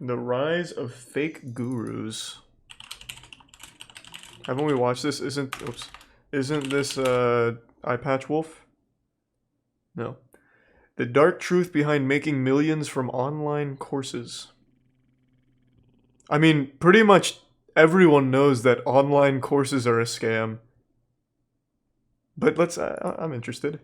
The rise of fake gurus. Haven't we watched this? Isn't this Eye Patch Wolf? No. The dark truth behind making millions from online courses. I mean, pretty much everyone knows that online courses are a scam. But I'm interested.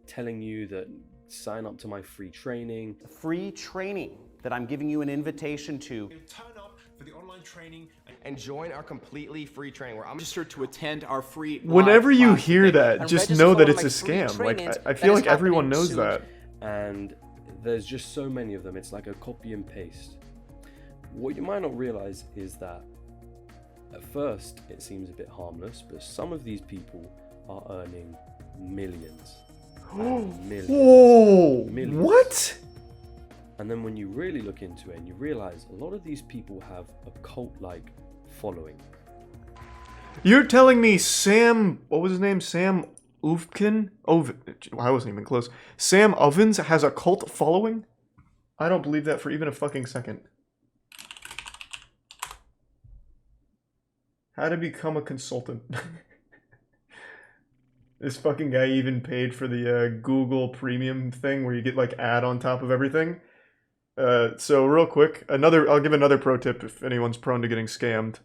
Telling you that sign up to my free training. Free training that I'm giving you an invitation to. Turn up for the online training and join our completely free training where I'm registered to attend our free. Whenever you hear that, just know that it's a scam. Like, I feel like everyone knows that. And there's just so many of them. It's like a copy and paste. What you might not realize is that at first it seems a bit harmless, but some of these people are earning millions. Millions. Whoa! Millions. What? And then when you really look into it and you realize a lot of these people have a cult-like following. You're telling me what was his name? Sam Ovkin? I wasn't even close. Sam Ovens has a cult following? I don't believe that for even a fucking second. How to become a consultant. This fucking guy even paid for the Google Premium thing where you get like ad on top of everything. So real quick, I'll give another pro tip if anyone's prone to getting scammed.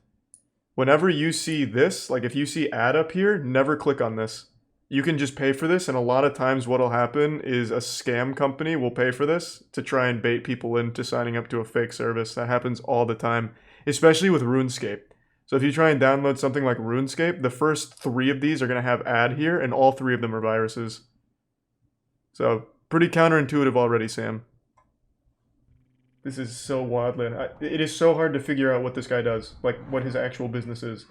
Whenever you see this, like if you see ad up here, never click on this. You can just pay for this, and a lot of times what'll happen is a scam company will pay for this to try and bait people into signing up to a fake service. That happens all the time, especially with RuneScape. So if you try and download something like RuneScape, the first 3 of these are going to have ad here, and all 3 of them are viruses. So, pretty counterintuitive already, Sam. This is so wildly... It is so hard to figure out what this guy does, like what his actual business is.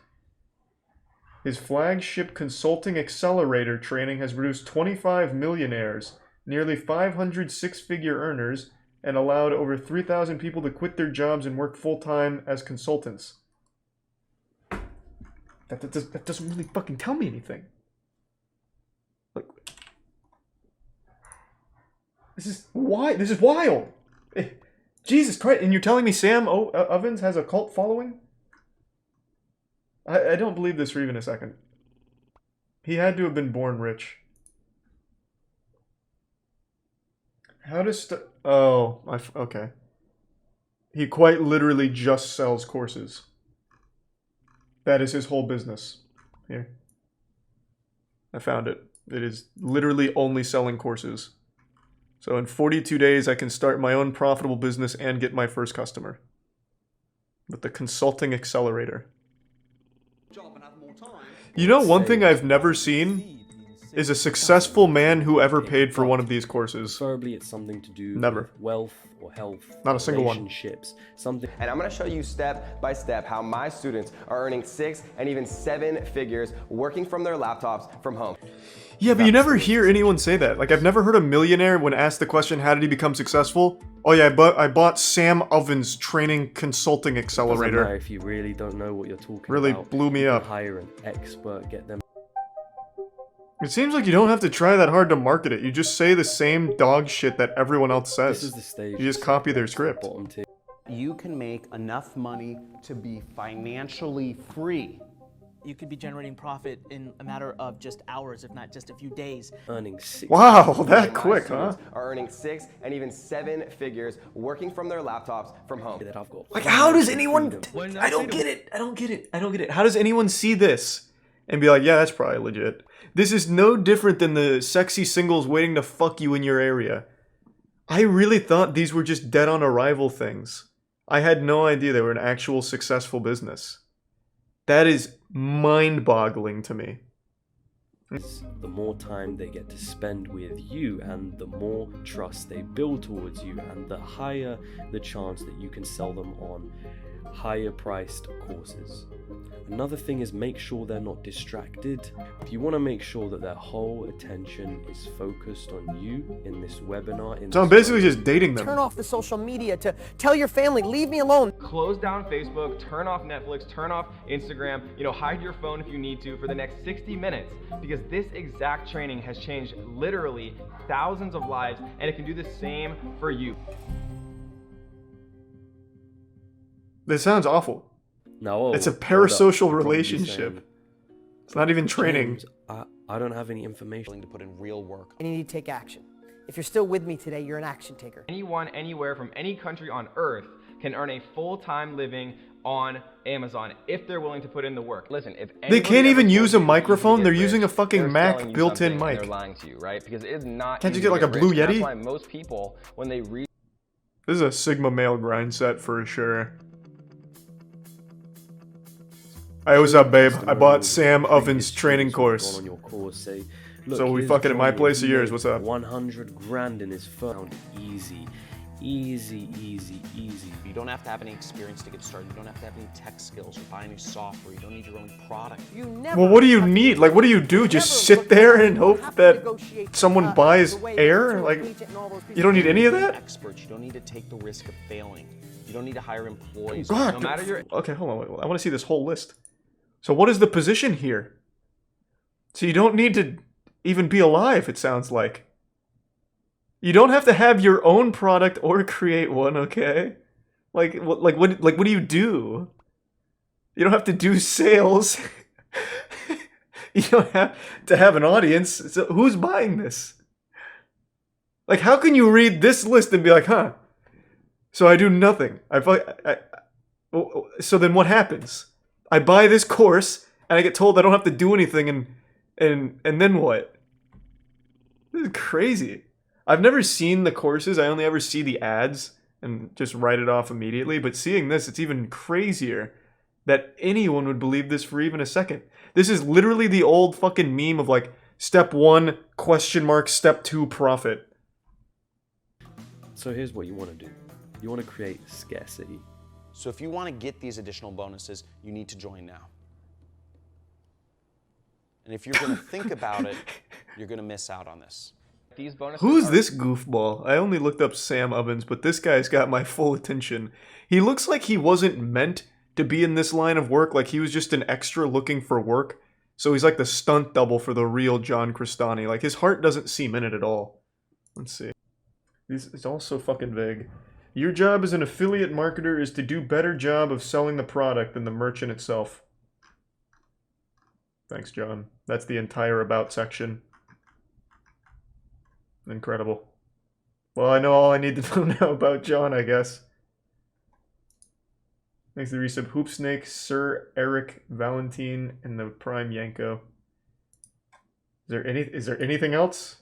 His flagship consulting accelerator training has produced 25 millionaires, nearly 500 six-figure earners, and allowed over 3,000 people to quit their jobs and work full-time as consultants. That doesn't really fucking tell me anything. Like, this is wild. Jesus Christ! And you're telling me Sam Ovens has a cult following? I don't believe this for even a second. He had to have been born rich. How does okay. He quite literally just sells courses. That is his whole business. Here. I found it. It is literally only selling courses. So in 42 days, I can start my own profitable business and get my first customer. With the consulting accelerator. You know, one thing I've never seen is a successful man who ever paid for one of these courses. Preferably it's something to do Never. with wealth or health. Not a single one. Relationships. Something. And I'm going to show you step by step how my students are earning 6 and even 7 figures working from their laptops from home. Yeah, but you never hear anyone say that. Like, I've never heard a millionaire, when asked the question, how did he become successful? Oh yeah, I bought Sam Ovens' training consulting accelerator. Doesn't matter if you really don't know what you're talking really about. Blew me up. Hire an expert, get them. It seems like you don't have to try that hard to market it. You just say the same dog shit that everyone else says. This is the stage. You just copy their script. Bottom tier. You can make enough money to be financially free. You could be generating profit in a matter of just hours, if not just a few days. Earning 6. Wow, that My quick, huh? students are earning 6 and even 7 figures working from their laptops from home. That I've got. Like, how does anyone... I don't get it. How does anyone see this and be like, yeah, that's probably legit? This is no different than the sexy singles waiting to fuck you in your area. I really thought these were just dead on arrival things. I had no idea they were an actual successful business. That is mind-boggling to me. The more time they get to spend with you and the more trust they build towards you, and the higher the chance that you can sell them on higher priced courses. Another thing is, make sure they're not distracted. If you want to make sure that their whole attention is focused on you in this webinar. So I'm basically just dating them. Turn off the social media to tell your family, leave me alone. Close down Facebook, turn off Netflix, turn off Instagram, hide your phone if you need to for the next 60 minutes, because this exact training has changed literally thousands of lives, and it can do the same for you. This sounds awful. No, It's a hold up. parasocial You're probably relationship. saying, It's not even training. James, I don't have any information. Willing to put in real work. And you need to take action. If you're still with me today, you're an action taker. Anyone, anywhere from any country on earth can earn a full-time living on Amazon if they're willing to put in the work. Listen, if They can't anybody even ever use told a you microphone. you They're get using a rich, fucking they're Mac selling you built-in something and mic. They're lying to you, right? Because it is not. Can't you easy get, like, to a Blue rich. And Yeti? That's why most people, when they read. This is a Sigma male grind set for sure. Hey, what's up, babe? I bought Sam Oven's training course. On your course, say, look, So we here's fucking at my Johnny, place he of yours, made what's up? 100 grand in his first. Easy. Easy, easy, easy. You don't have to have any experience to get started. You don't have to have any tech skills or buy any software. You don't need your own product. You never Well, what do you have to- need? Like, what do you do? Just never sit there and look- hope have to that negotiate, someone buys the way air? consumer Like, agent and all those you don't need any of You're that? experts. You don't need to take the risk of failing. You don't need to hire employees. God, No matter your. okay, hold on. Wait, I want to see this whole list. So what is the position here? So you don't need to even be alive, it sounds like. You don't have to have your own product or create one, okay? Like what do you do? You don't have to do sales. You don't have to have an audience. So who's buying this? Like, how can you read this list and be like, huh? So I do nothing. So then what happens? I buy this course and I get told I don't have to do anything, and then what? This is crazy. I've never seen the courses. I only ever see the ads and just write it off immediately. But seeing this, it's even crazier that anyone would believe this for even a second. This is literally the old fucking meme of like step 1 question mark step 2 profit. So here's what you want to do. You want to create scarcity. So if you want to get these additional bonuses, you need to join now. And if you're going to think about it, you're going to miss out on this. These bonuses Who's are- this goofball? I only looked up Sam Ovens, but this guy's got my full attention. He looks like he wasn't meant to be in this line of work, like he was just an extra looking for work. So he's like the stunt double for the real John Crestani. Like, his heart doesn't seem in it at all. Let's see. It's all so fucking vague. Your job as an affiliate marketer is to do better job of selling the product than the merchant itself. Thanks, John. That's the entire about section. Incredible. Well, I know all I need to know now about John, I guess. Thanks to the resub Hoopsnake, Sir Eric Valentine, and the Prime Yanko. Is there anything else?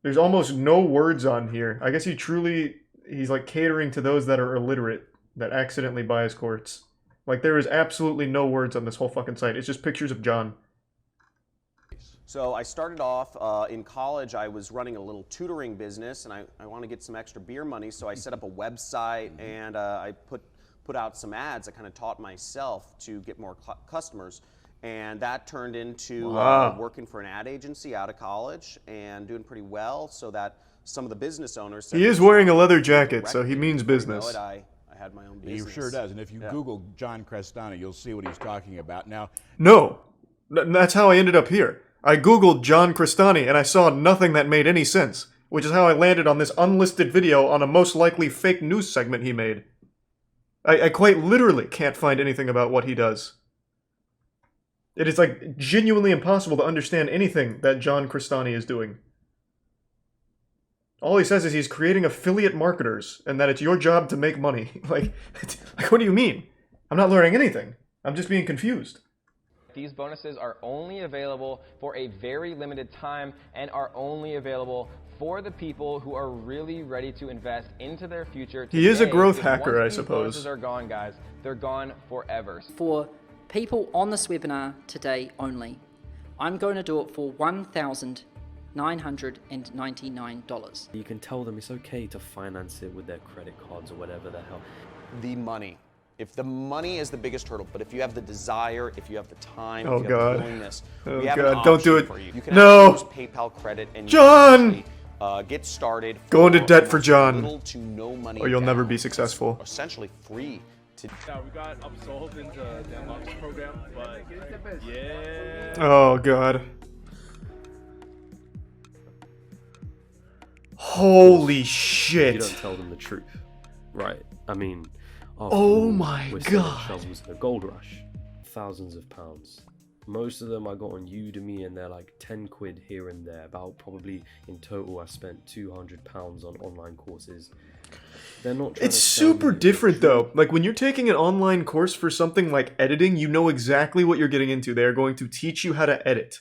There's almost no words on here. I guess he's like catering to those that are illiterate, that accidentally buy his course. Like, there is absolutely no words on this whole fucking site. It's just pictures of John. So I started off in college. I was running a little tutoring business, and I want to get some extra beer money. So I set up a website, and I put out some ads. I kind of taught myself to get more customers, and that turned into working for an ad agency out of college and doing pretty well. So that some of the business owners said, He is wearing a leather jacket, so he means Before you know business. it, I had my own business. He sure does. And if you Google John Crestani, you'll see what he's talking about. Now, No. That's how I ended up here. I googled John Crestani and I saw nothing that made any sense, which is how I landed on this unlisted video on a most likely fake news segment he made. I quite literally can't find anything about what he does. It is like genuinely impossible to understand anything that John Crestani is doing. All he says is he's creating affiliate marketers and that it's your job to make money. Like what do you mean? I'm not learning anything. I'm just being confused. These bonuses are only available for a very limited time and are only available for the people who are really ready to invest into their future today. He is a growth Because hacker, once I these suppose. bonuses are gone, guys. They're gone forever. For people on this webinar today only, I'm going to do it for $1,999. You can tell them it's okay to finance it with their credit cards or whatever the hell. The money. If the money is the biggest hurdle, but if you have the desire, if you have the time, Oh, if you have God. the willingness, Oh, we have God. an Don't do option it. for you. You can No. actually use PayPal credit and John! you can actually, get started. Go into debt for almost John, little to no money or you'll never down. be successful. It's essentially free to. Yeah, we got absolved into the Unmasking program, but yeah. Oh, God. Holy You shit. don't tell them the truth. Right. I mean, After Oh all, my we're selling God. shovels in a gold rush, thousands of pounds. Most of them I got on Udemy and they're like 10 quid here and there. About probably in total I spent £200 on online courses. They're not trying It's to tell super me different the though. Like when you're taking an online course for something like editing, you know exactly what you're getting into. They are going to teach you how to edit.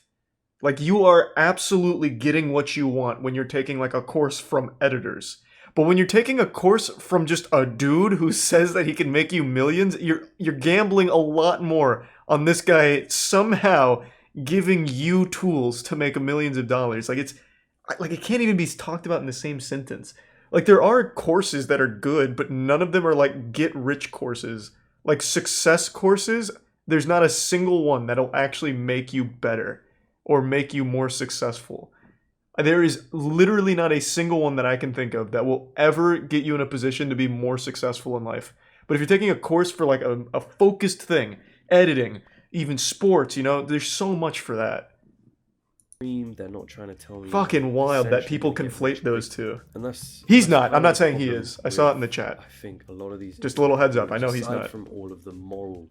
Like you are absolutely getting what you want when you're taking like a course from editors. But when you're taking a course from just a dude who says that he can make you millions, you're gambling a lot more on this guy somehow giving you tools to make millions of dollars. Like it can't even be talked about in the same sentence. Like there are courses that are good, but none of them are like get rich courses. Like success courses, there's not a single one that'll actually make you better or make you more successful. There is literally not a single one that I can think of that will ever get you in a position to be more successful in life. But if you're taking a course for like a focused thing, editing, even sports, there's so much for that. They're not trying to tell me. Fucking wild that people essentially gonna get conflate those rich two. quick. And that's He's not. kind I'm not of the saying he problem is. I saw it in the with, chat. I think a lot of these. Just a little heads up. I know he's aside not. From all of the moral,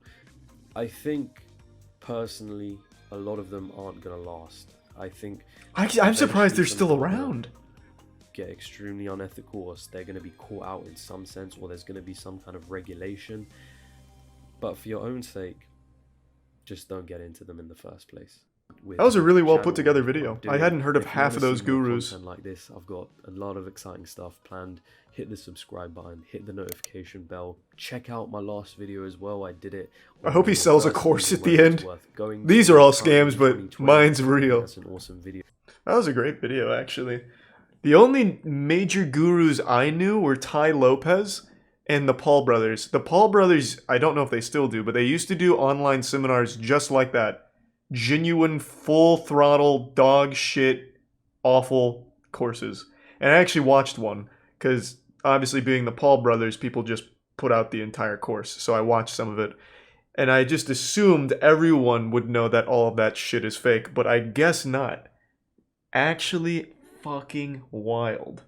I think personally, a lot of them aren't gonna last. I think. I'm surprised they're eventually still some of them around. Get extremely unethical, or they're going to be caught out in some sense, or there's going to be some kind of regulation. But for your own sake, just don't get into them in the first place. That was a really well put channel, together what I'm video. I doing, hadn't heard of if you half wanna of those see more gurus. content like this, I've got a lot of exciting stuff planned. Hit the subscribe button, hit the notification bell. Check out my last video as well. I did it. I hope he on sells a first course reason at the whether it's end. worth going These to are all currently scams, but 2020. mine's real. That's an awesome video. That was a great video, actually. The only major gurus I knew were Ty Lopez and the Paul brothers. The Paul brothers, I don't know if they still do, but they used to do online seminars just like that. Genuine, full throttle, dog shit, awful courses. And I actually watched one, because obviously being the Paul brothers, people just put out the entire course. So I watched some of it. And I just assumed everyone would know that all of that shit is fake, but I guess not. Actually fucking wild.